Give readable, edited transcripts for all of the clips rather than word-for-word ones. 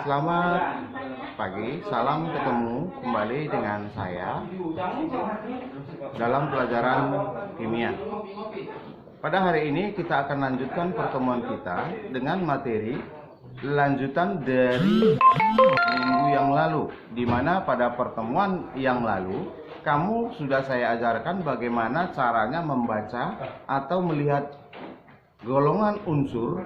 Selamat pagi, salam ketemu kembali dengan saya dalam pelajaran kimia. Pada hari ini kita akan lanjutkan pertemuan kita dengan materi lanjutan dari minggu yang lalu, di mana pada pertemuan yang lalu kamu sudah saya ajarkan bagaimana caranya membaca atau melihat golongan unsur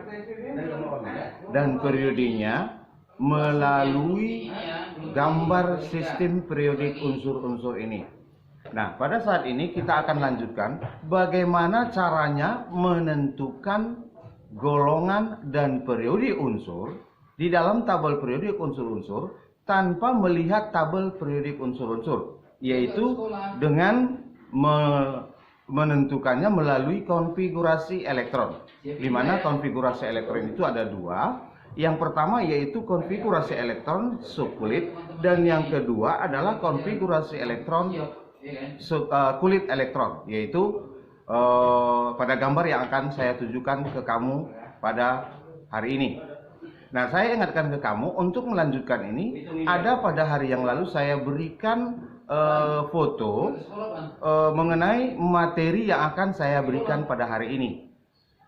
dan periodenya melalui gambar sistem periodik unsur-unsur ini. Nah, pada saat ini kita akan lanjutkan bagaimana caranya menentukan golongan dan periode unsur di dalam tabel periodik unsur-unsur tanpa melihat tabel periodik unsur-unsur, yaitu dengan menentukannya melalui konfigurasi elektron, di mana konfigurasi elektron itu ada dua. Yang pertama yaitu konfigurasi elektron subkulit, dan yang kedua adalah konfigurasi elektron kulit elektron, yaitu pada gambar yang akan saya tunjukkan ke kamu pada hari ini. Nah, saya ingatkan ke kamu untuk melanjutkan ini, ada pada hari yang lalu saya berikan foto mengenai materi yang akan saya berikan pada hari ini.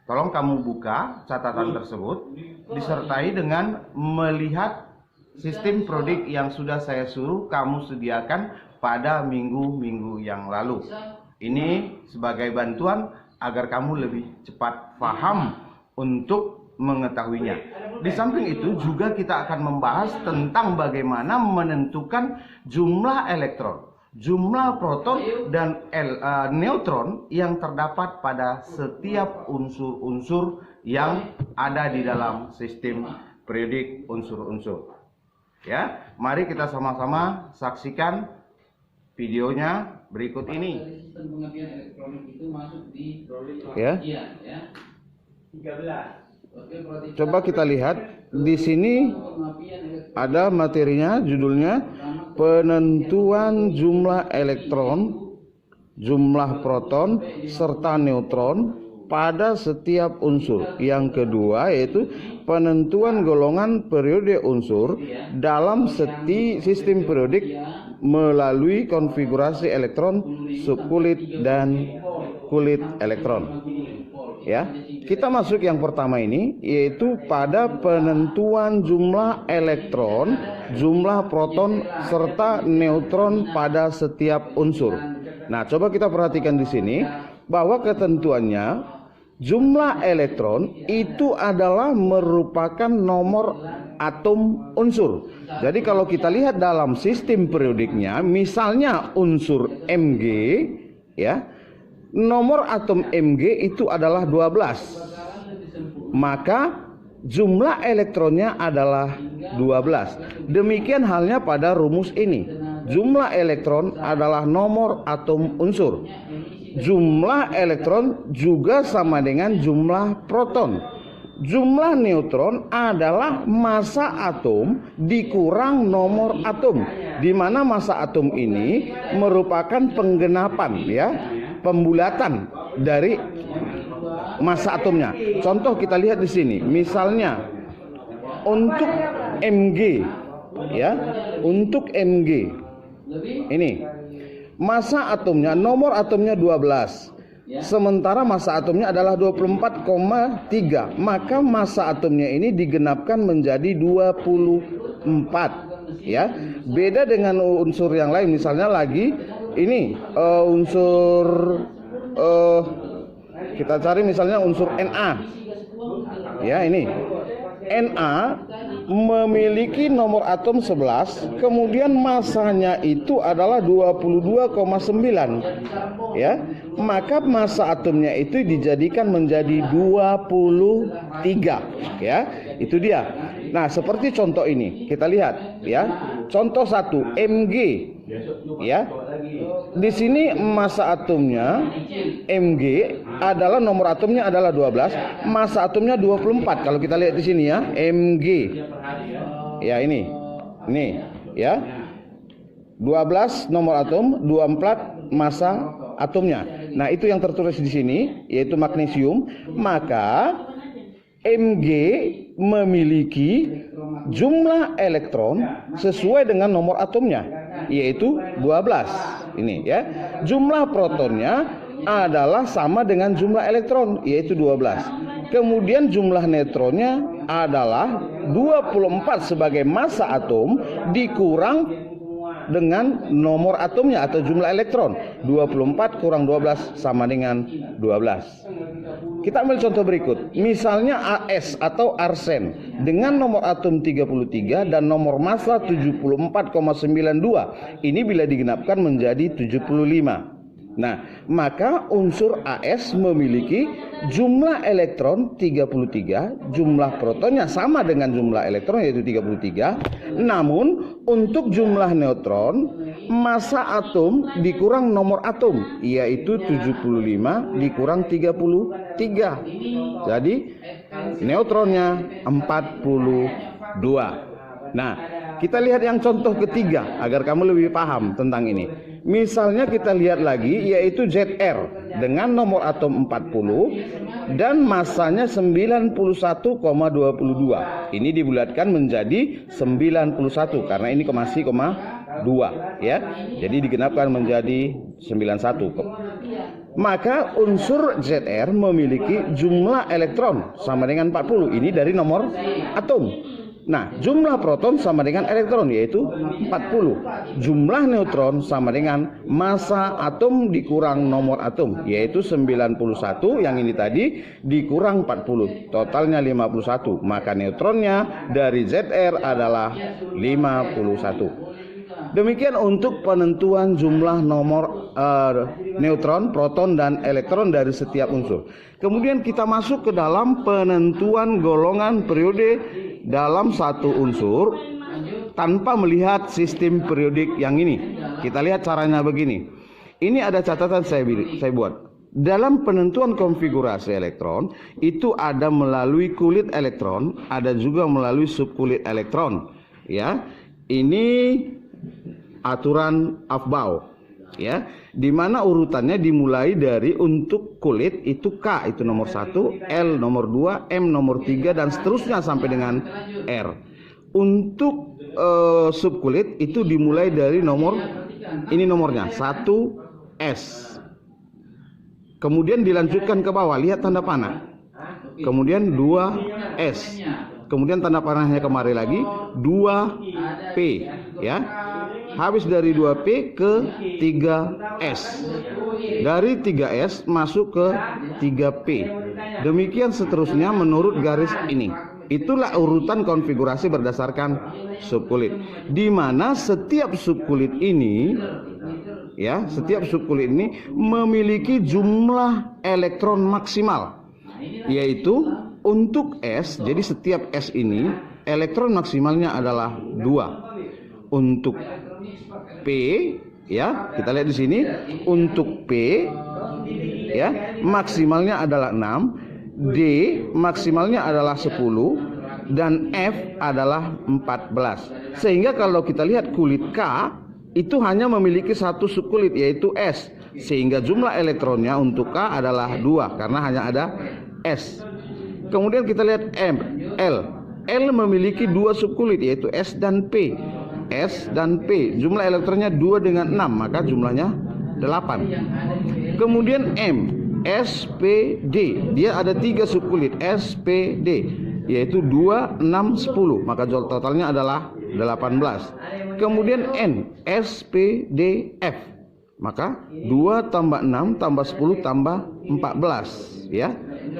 Tolong kamu buka catatan tersebut disertai dengan melihat sistem periodik yang sudah saya suruh kamu sediakan pada minggu-minggu yang lalu. Ini sebagai bantuan agar kamu lebih cepat paham untuk mengetahuinya. Di samping itu juga kita akan membahas tentang bagaimana menentukan jumlah elektron, jumlah proton dan neutron yang terdapat pada setiap unsur-unsur yang ada di dalam sistem periodik unsur-unsur. Ya, mari kita sama-sama saksikan videonya berikut ini. Sistem pengertian elektronik itu masuk di Ya. 13. Coba kita lihat di sini ada materinya, judulnya penentuan jumlah elektron, jumlah proton serta neutron pada setiap unsur. Yang kedua yaitu penentuan golongan periode unsur dalam sistem periodik melalui konfigurasi elektron subkulit dan kulit elektron. Ya, kita masuk yang pertama ini, yaitu pada penentuan jumlah elektron, jumlah proton serta neutron pada setiap unsur. Nah, coba kita perhatikan di sini bahwa ketentuannya jumlah elektron itu adalah merupakan nomor atom unsur. Jadi kalau kita lihat dalam sistem periodiknya, misalnya unsur Mg, ya, nomor atom Mg itu adalah 12. Maka jumlah elektronnya adalah 12. Demikian halnya pada rumus ini. Jumlah elektron adalah nomor atom unsur. Jumlah elektron juga sama dengan jumlah proton. Jumlah neutron adalah massa atom dikurang nomor atom, di mana massa atom ini merupakan penggenapan, ya, pembulatan dari massa atomnya. Contoh kita lihat di sini, misalnya untuk Mg, ya, untuk Mg ini massa atomnya, nomor atomnya 12, sementara massa atomnya adalah 24,3, maka massa atomnya ini digenapkan menjadi 24, ya. Beda dengan unsur yang lain, misalnya lagi ini unsur kita cari misalnya unsur Na, ya, ini Na memiliki nomor atom 11, kemudian massanya itu adalah 22,9, ya, maka massa atomnya itu dijadikan menjadi 23, ya, itu dia. Nah, seperti contoh ini kita lihat, ya, contoh 1 Mg, ya, di sini massa atomnya Mg adalah nomor atomnya adalah 12, massa atomnya 24. Kalau kita lihat di sini, ya, Mg, ya, ini ya, 12 nomor atom, 24 massa atomnya. Nah, itu yang tertulis di sini, yaitu magnesium. Maka Mg memiliki jumlah elektron sesuai dengan nomor atomnya, yaitu 12. Ini ya. Jumlah protonnya adalah sama dengan jumlah elektron, yaitu 12. Kemudian jumlah neutronnya adalah 24 sebagai massa atom dikurang dengan nomor atomnya atau jumlah elektron. 24 kurang 12 sama dengan 12. Kita ambil contoh berikut. Misalnya AS atau arsen dengan nomor atom 33 dan nomor massa 74,92. Ini bila digenapkan menjadi 75. Nah, maka unsur AS memiliki jumlah elektron 33, jumlah protonnya sama dengan jumlah elektron yaitu 33. Namun untuk jumlah neutron, massa atom dikurang nomor atom yaitu 75 dikurang 33. Jadi neutronnya 42. Nah, kita lihat yang contoh ketiga agar kamu lebih paham tentang ini. Misalnya kita lihat lagi yaitu ZR dengan nomor atom 40 dan massanya 91,22. Ini dibulatkan menjadi 91 karena ini masih 2 ya. Jadi digenapkan menjadi 91. Maka unsur ZR memiliki jumlah elektron sama dengan 40. Ini dari nomor atom. Nah, jumlah proton sama dengan elektron yaitu 40. Jumlah neutron sama dengan massa atom dikurang nomor atom yaitu 91, yang ini tadi dikurang 40. Totalnya 51. Maka neutronnya dari ZR adalah 51. Demikian untuk penentuan jumlah nomor neutron, proton, dan elektron dari setiap unsur. Kemudian kita masuk ke dalam penentuan golongan periode dalam satu unsur tanpa melihat sistem periodik yang ini. Kita lihat caranya begini. Ini ada catatan saya buat. Dalam penentuan konfigurasi elektron itu ada melalui kulit elektron, ada juga melalui subkulit elektron. Ya, ini aturan Aufbau, ya, di mana urutannya dimulai dari untuk kulit itu K itu nomor 1, L nomor 2, M nomor 3 dan seterusnya sampai dengan R. Untuk subkulit itu dimulai dari nomor ini nomornya 1S. Kemudian dilanjutkan ke bawah, lihat tanda panah. Kemudian 2S. Kemudian tanda panahnya kemari lagi 2P, ya. Habis dari 2P ke 3S. Dari 3S masuk ke 3P. Demikian seterusnya menurut garis ini. Itulah urutan konfigurasi berdasarkan subkulit. Di mana setiap subkulit ini, ya, setiap subkulit ini memiliki jumlah elektron maksimal, yaitu untuk S. Jadi setiap S ini elektron maksimalnya adalah 2. Untuk P, ya, kita lihat di sini untuk P, ya, maksimalnya adalah 6, D maksimalnya adalah 10 dan F adalah 14. Sehingga kalau kita lihat kulit K itu hanya memiliki satu subkulit yaitu S, sehingga jumlah elektronnya untuk K adalah 2 karena hanya ada S. Kemudian kita lihat L memiliki 2 subkulit yaitu S dan P. S dan P, jumlah elektronnya 2 dengan 6, maka jumlahnya 8. Kemudian M, S, P, D, dia ada 3 subkulit S, P, D, yaitu 2, 6, 10, maka totalnya adalah 18. Kemudian N, S, P, D, F, maka 2 tambah 6 tambah 10 tambah 14, ya,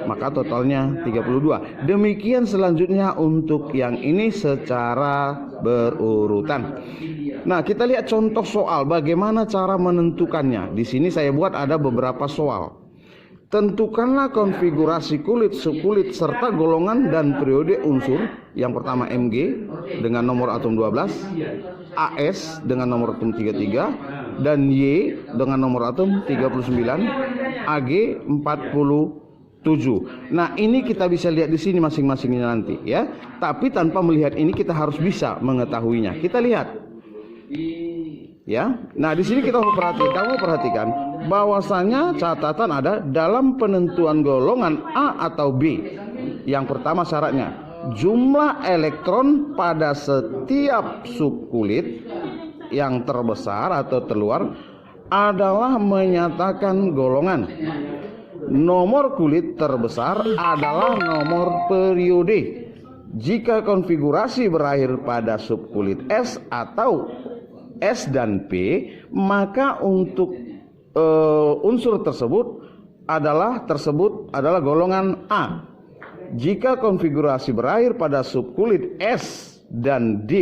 maka totalnya 32. Demikian selanjutnya untuk yang ini secara berurutan. Nah, kita lihat contoh soal bagaimana cara menentukannya. Di sini saya buat ada beberapa soal. Tentukanlah konfigurasi kulit, subkulit serta golongan dan periode unsur. Yang pertama Mg dengan nomor atom 12, AS dengan nomor atom 33 dan Y dengan nomor atom 39, AG 47. Nah, ini kita bisa lihat di sini masing-masingnya nanti, ya. Tapi tanpa melihat ini kita harus bisa mengetahuinya. Kita lihat. Ya. Nah, di sini kamu perhatikan bahwasanya catatan ada dalam penentuan golongan A atau B. Yang pertama syaratnya, jumlah elektron pada setiap subkulit yang terbesar atau terluar adalah menyatakan golongan. Nomor kulit terbesar adalah nomor periode. Jika konfigurasi berakhir pada subkulit S atau S dan P, maka untuk unsur tersebut adalah golongan A. Jika konfigurasi berakhir pada subkulit S dan D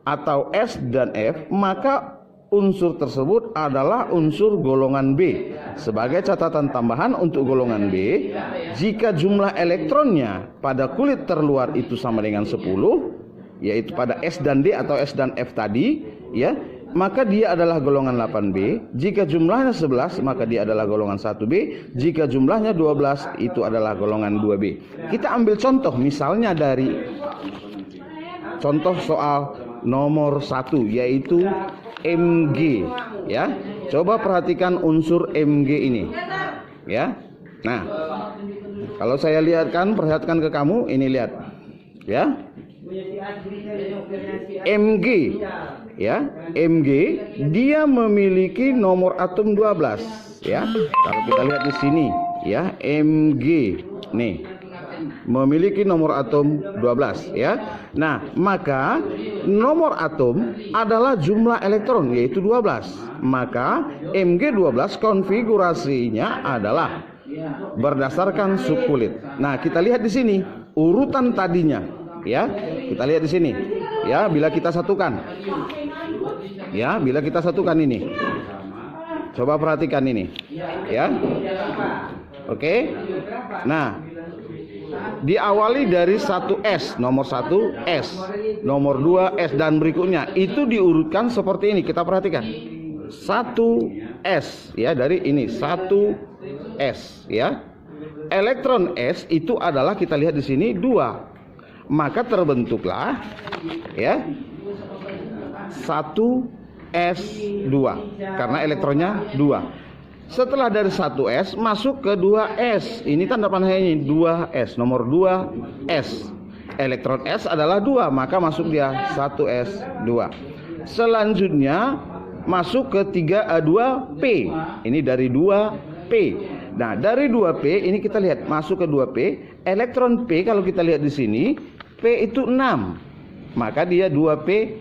atau S dan F, maka unsur tersebut adalah unsur golongan B. Sebagai catatan tambahan untuk golongan B, jika jumlah elektronnya pada kulit terluar itu sama dengan 10, yaitu pada S dan D atau S dan F tadi, ya, maka dia adalah golongan 8B. Jika jumlahnya 11, maka dia adalah golongan 1B. Jika jumlahnya 12, itu adalah golongan 2B. Kita ambil contoh misalnya dari contoh soal nomor 1, yaitu Mg, ya. Coba perhatikan unsur Mg ini, ya. Nah, kalau saya lihatkan, perhatikan ke kamu, ini lihat, ya. Mg, ya. Mg dia memiliki nomor atom 12, ya. Kalau kita lihat di sini, ya, Mg nih memiliki nomor atom 12, ya. Nah, maka nomor atom adalah jumlah elektron, yaitu 12. Maka Mg12 konfigurasinya adalah berdasarkan subkulit. Nah, kita lihat di sini urutan tadinya, ya. Kita lihat di sini, ya, bila kita satukan. Ya, bila kita satukan ini. Coba perhatikan ini, ya. Oke. Nah, diawali dari 1S, nomor 1 S, nomor 2 S, dan berikutnya itu diurutkan seperti ini. Kita perhatikan 1S, ya, dari ini 1S, ya. Elektron S itu adalah, kita lihat di sini 2, maka terbentuklah, ya, 1S2 karena elektronnya 2. Setelah dari 1S masuk ke 2S. Ini tanda panahnya ini 2S, nomor 2S. Elektron S adalah 2, maka masuk dia 1S2. Selanjutnya masuk ke 2P. Ini dari 2P. Nah, dari 2P ini kita lihat masuk ke 2P. Elektron P kalau kita lihat di sini, P itu 6. Maka dia 2P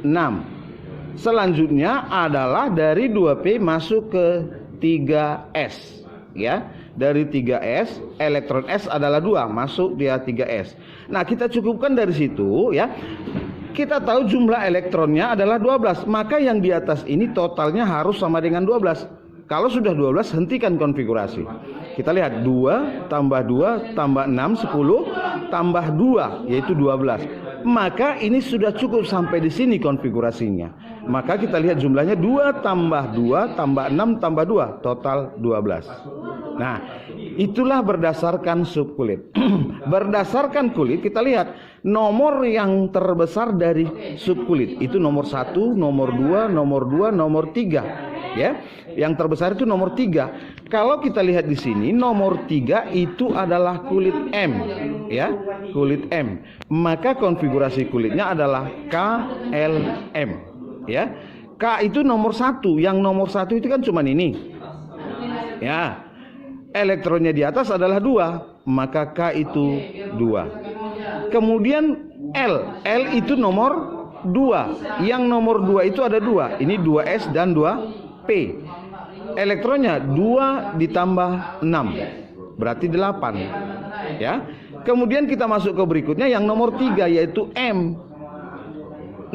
6. Selanjutnya adalah dari 2P masuk ke 3S, ya. Dari 3S, elektron S adalah 2, masuk dia 3S. Nah, kita cukupkan dari situ, ya. Kita tahu jumlah elektronnya adalah 12, maka yang di atas ini totalnya harus sama dengan 12. Kalau sudah 12, hentikan konfigurasi. Kita lihat 2 tambah 2 tambah 6, 10 tambah 2, yaitu 12. Maka ini sudah cukup sampai di sini konfigurasinya. Maka kita lihat jumlahnya 2 tambah 2 tambah 6 tambah 2, total 12. Nah, itulah berdasarkan subkulit. Berdasarkan kulit kita lihat nomor yang terbesar dari subkulit itu nomor 1, nomor 2, nomor 2, nomor 3, ya. Yang terbesar itu nomor 3. Kalau kita lihat di sini nomor 3 itu adalah kulit M, ya, kulit M. Maka konfigurasi kulitnya adalah KLM, ya. K itu nomor 1. Yang nomor 1 itu kan cuma ini, ya. Elektronnya di atas adalah 2, maka K itu 2. Kemudian L itu nomor 2. Yang nomor 2 itu ada 2. Ini 2S dan 2P. Elektronnya 2 ditambah 6, berarti 8, ya. Kemudian kita masuk ke berikutnya yang nomor 3, yaitu M.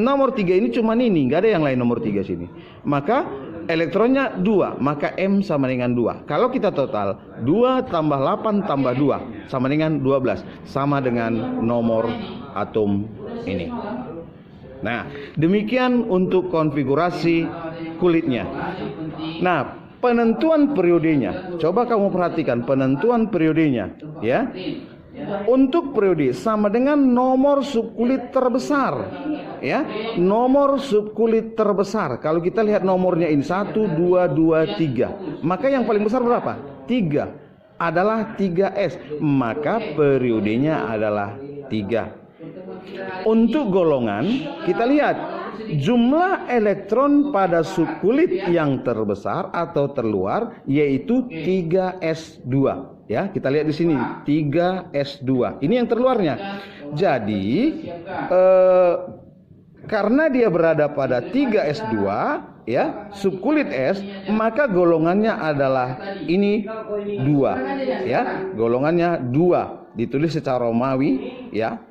Nomor 3 ini cuma ini, nggak ada yang lain nomor 3 sini. Maka elektronnya 2, maka M sama dengan 2. Kalau kita total 2 tambah 8 tambah 2 sama dengan 12, sama dengan nomor atom ini. Nah, demikian untuk konfigurasi kulitnya. Nah, penentuan periodenya, coba kamu perhatikan penentuan periodenya, ya. Untuk periode sama dengan nomor subkulit terbesar, ya. Nomor subkulit terbesar. Kalau kita lihat nomornya ini 1, 2, 2, 3. Maka yang paling besar berapa? 3. adalah 3s, maka periodenya adalah 3. Untuk golongan, kita lihat jumlah elektron pada subkulit yang terbesar atau terluar yaitu 3s2. Ya, kita lihat di sini 3s2. Ini yang terluarnya. Jadi karena dia berada pada 3s2, ya, subkulit S, maka golongannya adalah ini 2, ya. Golongannya 2, ditulis secara Romawi, ya.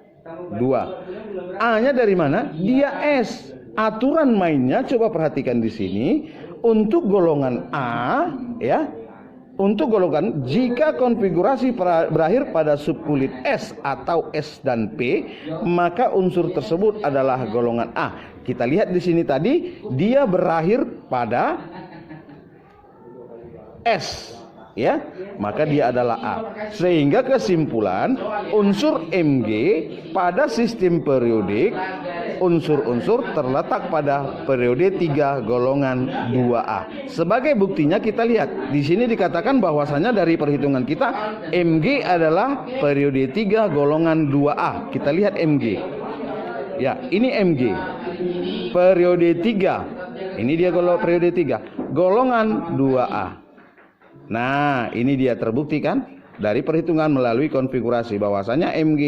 2. A-nya dari mana? Dia S. Aturan mainnya coba perhatikan di sini. Untuk golongan A, ya. Untuk golongan jika konfigurasi berakhir pada subkulit S atau S dan P, maka unsur tersebut adalah golongan A. Kita lihat di sini tadi dia berakhir pada S, ya, maka dia adalah A. Sehingga kesimpulan unsur Mg pada sistem periodik, unsur-unsur terletak pada periode 3 golongan 2A. Sebagai buktinya kita lihat di sini dikatakan bahwasanya dari perhitungan kita Mg adalah periode 3 golongan 2A. Kita lihat Mg. Ya, ini Mg. Periode 3. Ini dia periode 3 golongan 2A. Nah, ini dia terbukti kan dari perhitungan melalui konfigurasi bahwasanya Mg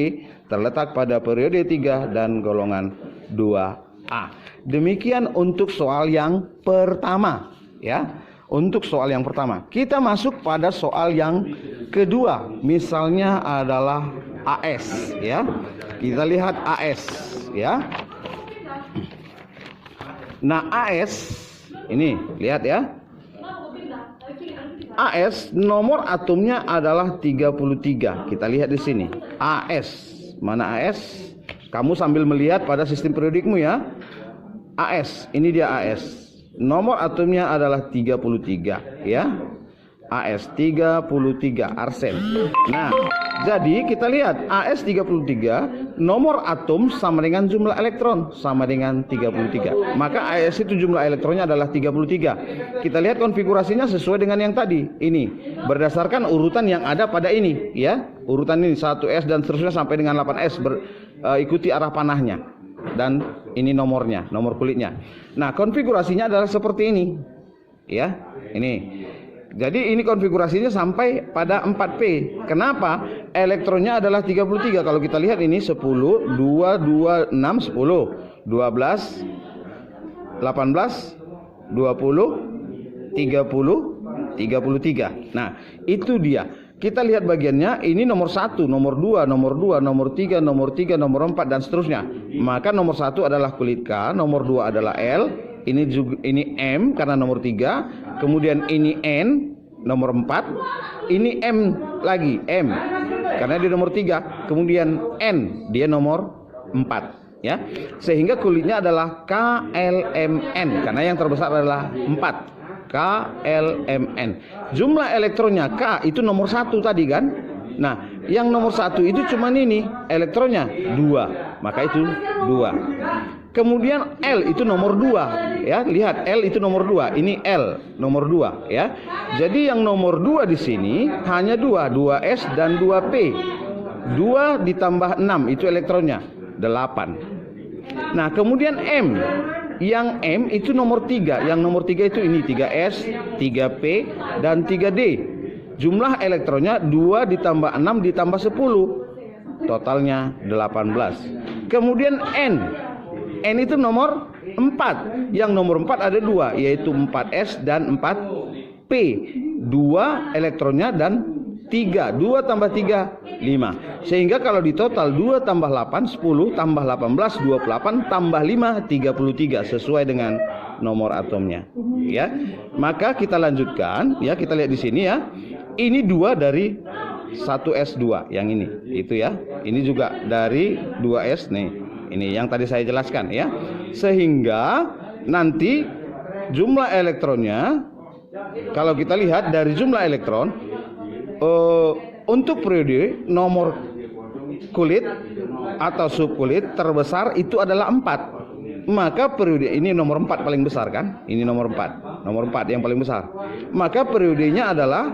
terletak pada periode 3 dan golongan 2A. Demikian untuk soal yang pertama, ya. Untuk soal yang pertama, kita masuk pada soal yang kedua. Misalnya adalah AS, ya. Kita lihat AS, ya. Nah, AS ini lihat ya. AS nomor atomnya adalah 33. Kita lihat di sini. AS. Mana AS? Kamu sambil melihat pada sistem periodikmu ya. AS, ini dia AS. Nomor atomnya adalah 33 ya. AS 33 arsen. Nah, jadi kita lihat AS 33 nomor atom sama dengan jumlah elektron sama dengan 33. Maka AS itu jumlah elektronnya adalah 33. Kita lihat konfigurasinya sesuai dengan yang tadi. Ini berdasarkan urutan yang ada pada ini ya. Urutan ini 1S dan seterusnya sampai dengan 8S ikuti arah panahnya. Dan ini nomornya, nomor kulitnya. Nah, konfigurasinya adalah seperti ini. Ya, ini. Jadi ini konfigurasinya sampai pada 4P. Kenapa? Elektronnya adalah 33. Kalau kita lihat ini 10, 2, 2, 6, 10, 12, 18, 20, 30, 33. Nah, itu dia. Kita lihat bagiannya, ini nomor 1, nomor 2, nomor 2, nomor 3, nomor 3, nomor 4, dan seterusnya. Maka nomor 1 adalah kulit K, nomor 2 adalah L, ini M karena nomor 3, kemudian ini N, nomor 4, ini M lagi, M, karena dia nomor 3, kemudian N, dia nomor 4. Ya, sehingga kulitnya adalah KLMN, karena yang terbesar adalah 4. KLMN. Jumlah elektronnya K itu nomor 1 tadi kan. Nah, yang nomor 1 itu cuma ini elektronnya 2, maka itu 2. Kemudian L itu nomor 2 ya. Lihat L itu nomor 2. Ini L nomor 2 ya. Jadi yang nomor 2 di sini hanya 2S dan 2P. 2 ditambah 6 itu elektronnya 8. Nah, kemudian M. Yang M itu nomor 3. Yang nomor 3 itu ini 3S, 3P, dan 3D. Jumlah elektronnya 2 ditambah 6 ditambah 10. Totalnya 18. Kemudian N. N itu nomor 4. Yang nomor 4 ada 2, yaitu 4S dan 4P. 2 elektronnya dan 3. 2 tambah 3, 5. Sehingga kalau di total 2 tambah 8, 10, tambah 18, 28, tambah 5, 33. Sesuai dengan nomor atomnya. Ya. Maka kita lanjutkan. Ya, kita lihat di sini ya. Ini 2 dari 1S2. Yang ini. Itu ya. Ini juga dari 2S. Nih. Ini yang tadi saya jelaskan ya. Sehingga nanti jumlah elektronnya, kalau kita lihat dari jumlah elektron, untuk periode nomor kulit atau subkulit terbesar itu adalah 4. Maka periode ini nomor 4 paling besar kan? Ini nomor 4. Nomor 4 yang paling besar. Maka periodenya adalah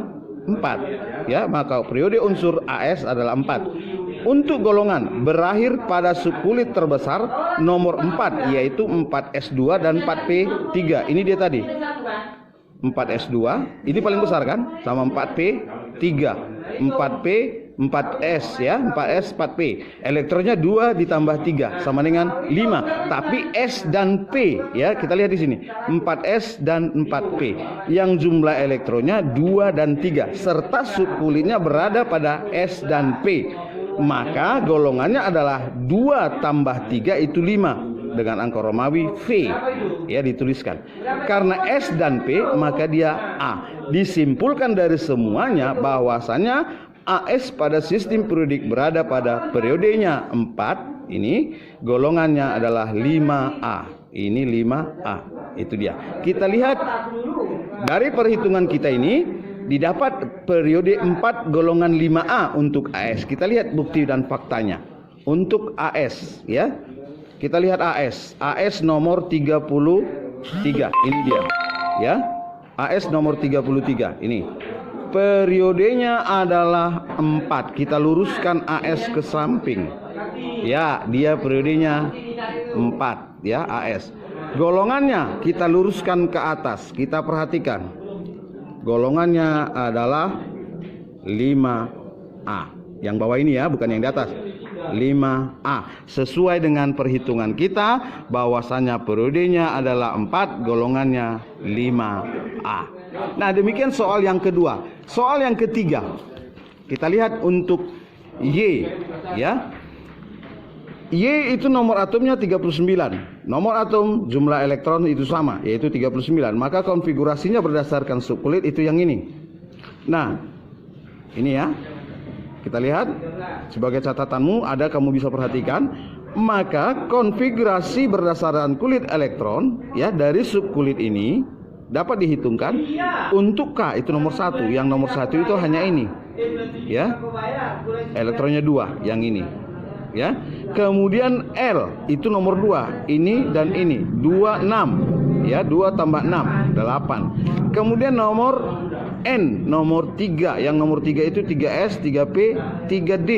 4. Ya, maka periode unsur AS adalah 4. Untuk golongan berakhir pada subkulit terbesar nomor 4, yaitu 4S2 dan 4P3. Ini dia tadi. 4S2, ini paling besar kan? Sama 4P3. 4P, 4S ya, 4S, 4P. Elektronnya 2 ditambah 3 sama dengan 5. Tapi S dan P ya, kita lihat di sini. 4S dan 4P. Yang jumlah elektronnya 2 dan 3 serta subkulitnya berada pada S dan P. Maka golongannya adalah 2 tambah 3 itu 5 dengan angka Romawi V ya, dituliskan. Karena S dan P maka dia A. Disimpulkan dari semuanya bahwasanya AS pada sistem periodik berada pada periodenya 4. Ini golongannya adalah 5A. Ini 5A. Itu dia. Kita lihat dari perhitungan kita ini didapat periode 4 golongan 5A untuk AS. Kita lihat bukti dan faktanya. Untuk AS ya. Kita lihat AS. AS nomor 33. Ini dia. Ya. AS nomor 33. Ini. Periodenya adalah 4. Kita luruskan AS ke samping. Ya, dia periodenya 4 ya, AS. Golongannya kita luruskan ke atas. Kita perhatikan. Golongannya adalah 5A. Yang bawah ini ya, bukan yang di atas. 5A. Sesuai dengan perhitungan kita bahwasanya periodenya adalah 4, golongannya 5A. Nah, demikian soal yang kedua. Soal yang ketiga. Kita lihat untuk Y ya. Y itu nomor atomnya 39. Nomor atom jumlah elektron itu sama, yaitu 39. Maka konfigurasinya berdasarkan subkulit itu yang ini. Nah, ini ya. Kita lihat sebagai catatanmu ada, kamu bisa perhatikan. Maka konfigurasi berdasarkan kulit elektron ya dari subkulit ini dapat dihitungkan. Untuk K itu nomor 1. Yang nomor 1 itu hanya ini. Ya. Elektronnya 2, yang ini. Ya. Kemudian L itu nomor 2, ini dan ini 26 ya, 2 tambah 6 8. Kemudian nomor N nomor 3, yang nomor 3 itu 3S, 3P, 3D.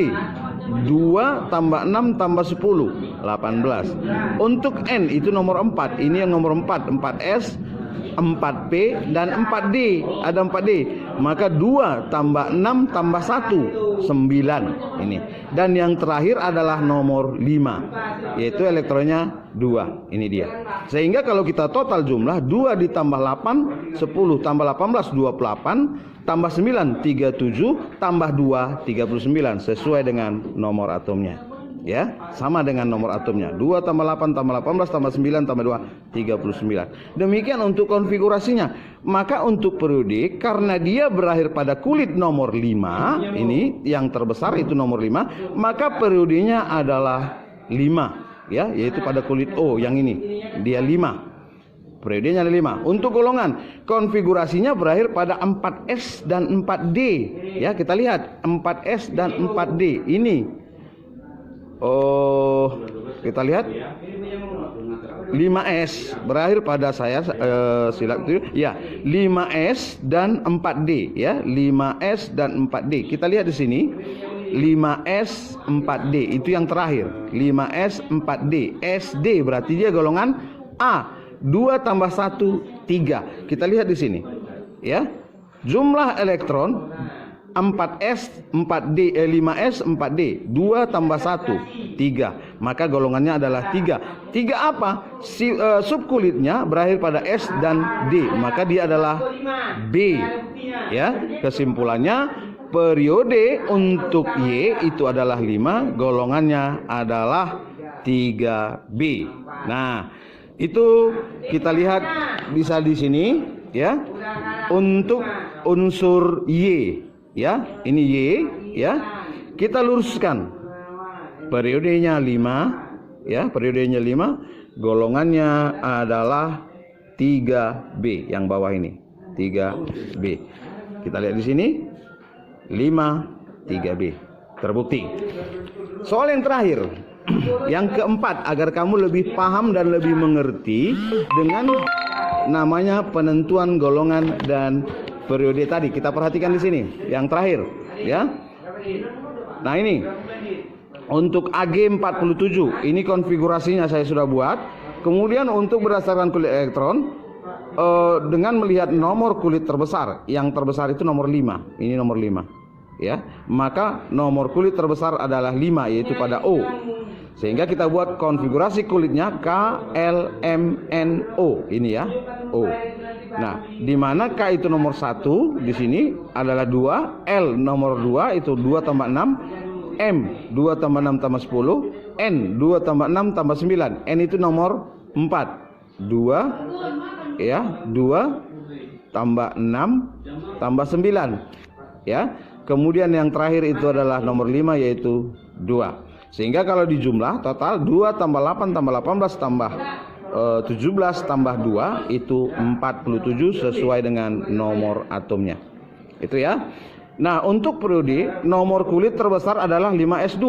2 tambah 6 tambah 10 18. Untuk N itu nomor 4, ini yang nomor 4, 4S, 4P dan 4D. Ada 4D. Maka 2 tambah 6 tambah 1 9 ini. Dan yang terakhir adalah nomor 5, yaitu elektronnya 2. Ini dia. Sehingga kalau kita total jumlah 2 ditambah 8 10 tambah 18 28 tambah 9 37 tambah 2 39 sesuai dengan nomor atomnya. Ya, sama dengan nomor atomnya. 2 tambah 8 tambah 18 tambah 9 tambah 2 39. Demikian untuk konfigurasinya. Maka untuk periodik, karena dia berakhir pada kulit nomor 5, ini yang terbesar itu nomor 5, maka periodenya adalah 5 ya, yaitu pada kulit O yang ini. Dia 5. Periodenya ada 5. Untuk golongan, konfigurasinya berakhir pada 4S dan 4D. Ya, kita lihat 4S dan 4D ini. Oh, kita lihat 5S berakhir pada saya silap itu ya, 5S dan 4D ya, 5S dan 4D. Kita lihat di sini 5S 4D itu yang terakhir, 5S 4D. SD berarti dia golongan A. 2 tambah 1 3. Kita lihat di sini ya. Jumlah elektron 4S 4D 5S 4D. 2 tambah 1 3. Maka golongannya adalah 3. 3 apa? Subkulitnya berakhir pada S dan D. Maka dia adalah B. Ya, kesimpulannya periode untuk Y itu adalah 5, golongannya adalah 3B. Nah, itu kita lihat bisa di sini ya. Untuk unsur Y ya, ini Y ya. Kita luruskan. Periodenya 5 ya, periodenya 5, golongannya adalah 3B yang bawah ini. 3B. Kita lihat di sini 5 3B. Terbukti. Soal yang terakhir, yang keempat, agar kamu lebih paham dan lebih mengerti dengan namanya penentuan golongan dan periode tadi. Kita perhatikan di sini yang terakhir, ya. Nah, ini untuk AG47, ini konfigurasinya saya sudah buat. Kemudian untuk berdasarkan kulit elektron, dengan melihat nomor kulit terbesar, yang terbesar itu nomor 5, ini nomor 5, ya. Maka nomor kulit terbesar adalah 5, yaitu pada O. Sehingga kita buat konfigurasi kulitnya KLMNO, ini ya, O. Nah, di mana K itu nomor 1 di sini adalah 2, L nomor 2 itu 2 tambah 6, M 2 tambah 6 tambah 10, N 2 tambah 6 tambah 9. N itu nomor 4. 2 ya, 2 tambah 6 tambah 9. Ya. Kemudian yang terakhir itu adalah nomor 5, yaitu 2. Sehingga kalau dijumlah total 2 tambah 8 tambah 18 tambah 17 tambah 2 itu 47 sesuai dengan nomor atomnya. Itu ya. Nah, untuk periode nomor kulit terbesar adalah 5s2,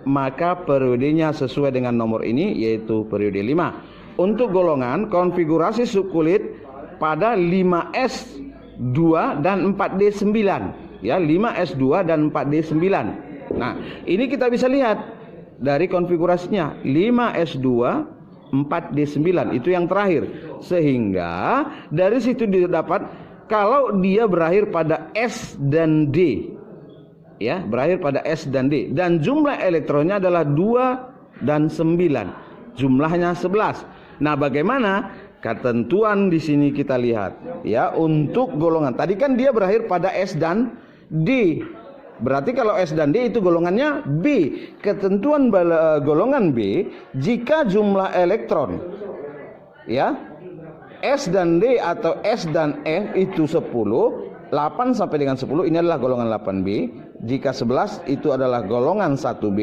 maka periodenya sesuai dengan nomor ini, yaitu periode 5. Untuk golongan, konfigurasi subkulit pada 5s2 dan 4d9, ya, 5s2 dan 4d9. Nah, ini kita bisa lihat dari konfigurasinya 5s2 4d9 itu yang terakhir. Sehingga dari situ didapat kalau dia berakhir pada S dan D, ya, berakhir pada S dan D, dan jumlah elektronnya adalah 2 dan 9, jumlahnya 11. Nah, bagaimana ketentuan di sini kita lihat, ya, untuk golongan. Tadi kan dia berakhir pada S dan D. Berarti kalau S dan D itu golongannya B. Ketentuan golongan B, jika jumlah elektron, ya, S dan D atau S dan F itu 10, 8 sampai dengan 10 ini adalah golongan 8B. Jika 11 itu adalah golongan 1B,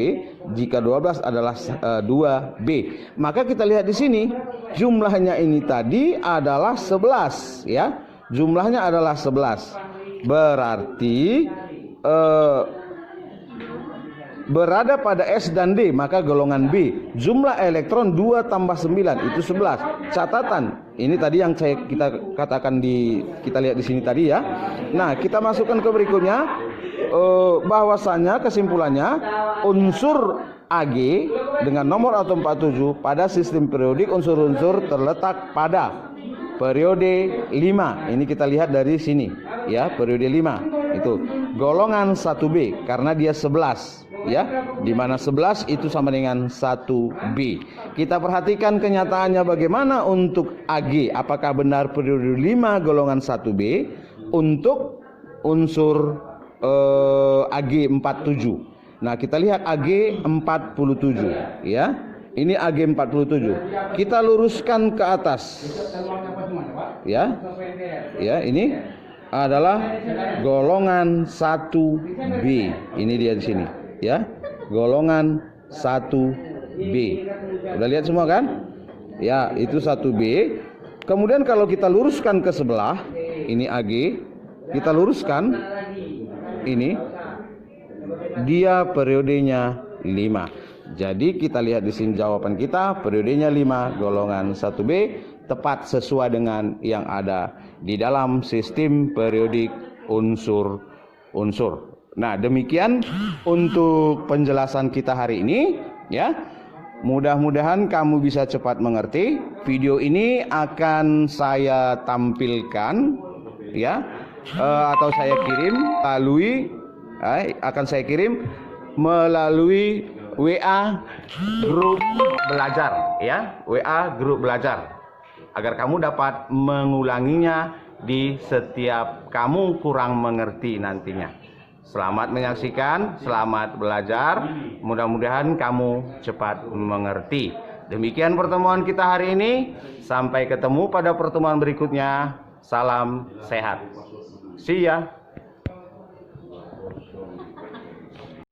jika 12 adalah 2B. Maka kita lihat di sini jumlahnya ini tadi adalah 11, ya. Jumlahnya adalah 11. Berarti berada pada S dan D, maka golongan B. Jumlah elektron 2 tambah 9 itu 11. Catatan, ini tadi yang kita katakan kita lihat di sini tadi, ya. Nah, kita masukkan ke berikutnya, bahwasanya kesimpulannya unsur Ag dengan nomor atom 47 pada sistem periodik unsur-unsur terletak pada periode 5. Ini kita lihat dari sini, ya, periode 5 itu golongan 1B karena dia 11, ya, di mana 11 itu sama dengan 1B. Kita perhatikan kenyataannya bagaimana untuk Ag. Apakah benar periode 5 golongan 1B untuk unsur Ag47. Nah, kita lihat Ag47, ya. Ini Ag47. Kita luruskan ke atas. Ya. Ya, ini adalah golongan 1B. Ini dia di sini, ya. Golongan 1B. Udah lihat semua kan? Ya, itu 1B. Kemudian kalau kita luruskan ke sebelah, ini Ag, kita luruskan ini, dia periodenya 5. Jadi kita lihat di sini jawaban kita, periodenya 5, golongan 1B, tepat sesuai dengan yang ada di dalam sistem periodik unsur-unsur. Nah, demikian untuk penjelasan kita hari ini, ya. Mudah-mudahan kamu bisa cepat mengerti. Video ini akan saya tampilkan, ya, atau saya kirim melalui WA grup belajar, ya, WA grup belajar, agar kamu dapat mengulanginya di setiap kamu kurang mengerti nantinya. Selamat menyaksikan, selamat belajar, mudah-mudahan kamu cepat mengerti. Demikian pertemuan kita hari ini, sampai ketemu pada pertemuan berikutnya. Salam sehat, see ya.